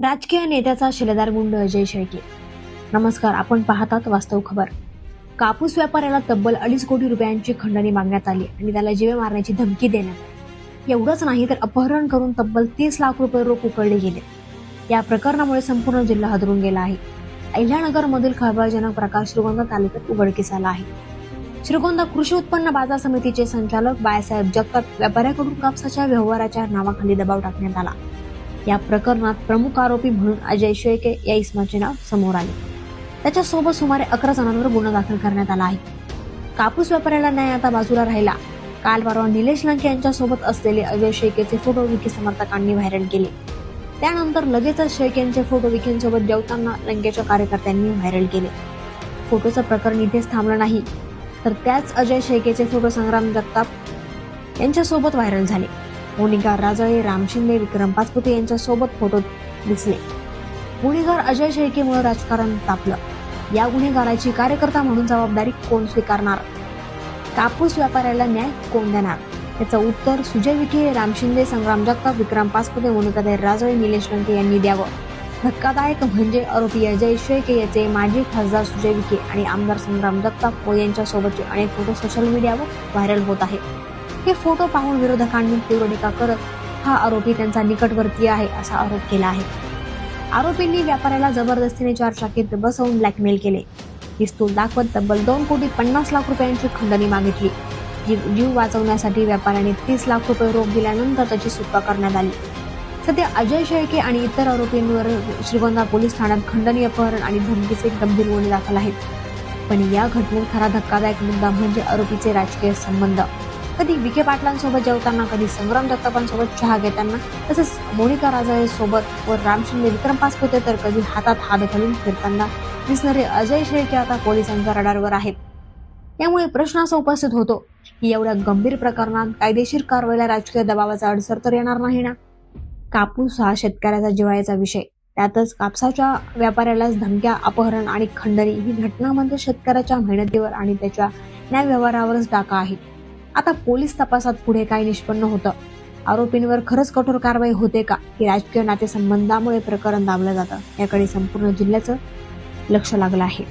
राजकीय नेत्याचा शिलेदार गुंड अजय शेळके. नमस्कार, आपण पाहतात वास्तव खबर. कापूस व्यापाऱ्याला तब्बल 2.5 कोटी रुपयांची खंडणी मागण्यात आली आणि त्याला जीवे मारण्याची धमकी देण्यात आली. एवढंच नाही तर अपहरण करून तब्बल 30 लाख रुपये रोख उकळले गेले. या प्रकरणामुळे संपूर्ण जिल्हा हादरून गेला आहे. अहिल्यानगर मधील खळबळजनक प्रकार श्रीगोंदा तालुक्यात उघडकीस आला आहे. श्रीगोंदा कृषी उत्पन्न बाजार समितीचे संचालक बाळासाहेब जगताप व्यापाऱ्याकडून कापसाच्या व्यवहाराच्या नावाखाली दबाव टाकण्यात आला. या प्रकरणात प्रमुख आरोपी म्हणून अजय शेळके या इसमाचे नाव समोर आले. त्याच्यासोबत सुमारे 11 जणांवर गुन्हा दाखल करण्यात आला आहे. कापूस व्यापाऱ्याला न्याय आता बाजूला राहिला. काल परवा निलेश लंके यांच्यासोबत असलेले अजय शेळकेचे फोटो विखे समर्थकांनी व्हायरल केले. त्यानंतर लगेचच शेळकेंचे फोटो विखेंसोबत जेवताना लंकेच्या कार्यकर्त्यांनी व्हायरल केले. फोटोचं प्रकरण इथेच थांबलं नाही, तर त्याच अजय शेळकेचे फोटो संग्राम जगताप यांच्यासोबत व्हायरल झाले. गुन्हेगार राजळे, राम शिंदे, विक्रम पाचपुते यांच्यासोबत फोटो दिसले. गुन्हेगार अजय शेळकेमुळे राजकारण तापलं. या गुन्हेगाराची कार्यकर्ता म्हणून जबाबदारी कोण स्वीकारणार? कापूस व्यापाऱ्याला न्याय कोण देणार? याचं उत्तर सुजय विखे, राम शिंदे, संग्राम जगताप, विक्रम पाचपुते, गुन्हेगार राजळे, निलेश लंके यांनी द्यावं. धक्कादायक म्हणजे आरोपी अजय शेळके याचे माजी खासदार सुजय विखे आणि आमदार संग्राम जगताप व यांच्यासोबतचे अनेक फोटो सोशल मीडियावर व्हायरल होत आहेत. हे फोटो पाहून विरोधकांनी तीव्र टीका करत हा आरोपी त्यांचा निकटवर्तीय आहे असा आरोप केला आहे. आरोपींनी व्यापाऱ्याला जबरदस्तीने 4 चाकीत बसवून ब्लॅकमेल केले. पिस्तूल दाखवत तब्बल 2 कोटी 50 लाख रुपयांची खंडणी मागितली. जीव वाचवण्यासाठी व्यापाऱ्याने 30 लाख रुपये रोख दिल्यानंतर त्याची सुटका करण्यात आली. सध्या अजय शेळके आणि इतर आरोपींवर श्रीगोंदा पोलीस ठाण्यात खंडणी, अपहरण आणि धमकीचे गंभीर गुन्हे दाखल आहेत. पण या घटनेत खरा धक्कादायक मुद्दा म्हणजे आरोपीचे राजकीय संबंध. कधी विखे पाटलांसोबत जेवताना, कधी संग्राम जगतापांसोबत चहा घेताना, तसेच मोनिका राजळे सोबत व राम शिंदे, विक्रम पाचपुते तर कधी हातात हात घालून फिरताना दिसणारे अजय शेळके आता पोलिसांच्या रडारवर आहेत. यामुळे प्रश्न असा उपस्थित होतो की एवढ्या गंभीर प्रकरणात कायदेशीर कारवाईला राजकीय दबावाचा अडसर तर येणार नाही ना? कापूस हा शेतकऱ्याचा जिव्हाळ्याचा विषय. त्यातच कापसाच्या व्यापाऱ्यालाच धमक्या, अपहरण आणि खंडणी ही घटना म्हणजे शेतकऱ्याच्या मेहनतीवर आणि त्याच्या न्याय व्यवहारावरच डाका आहे. आता पोलीस तपासात पुढे काय निष्पन्न होतं? आरोपींवर खरंच कठोर कारवाई होते का, की राजकीय नातेसंबंधामुळे प्रकरण दाबलं जातं? याकडे संपूर्ण जिल्ह्याचं लक्ष लागलं आहे.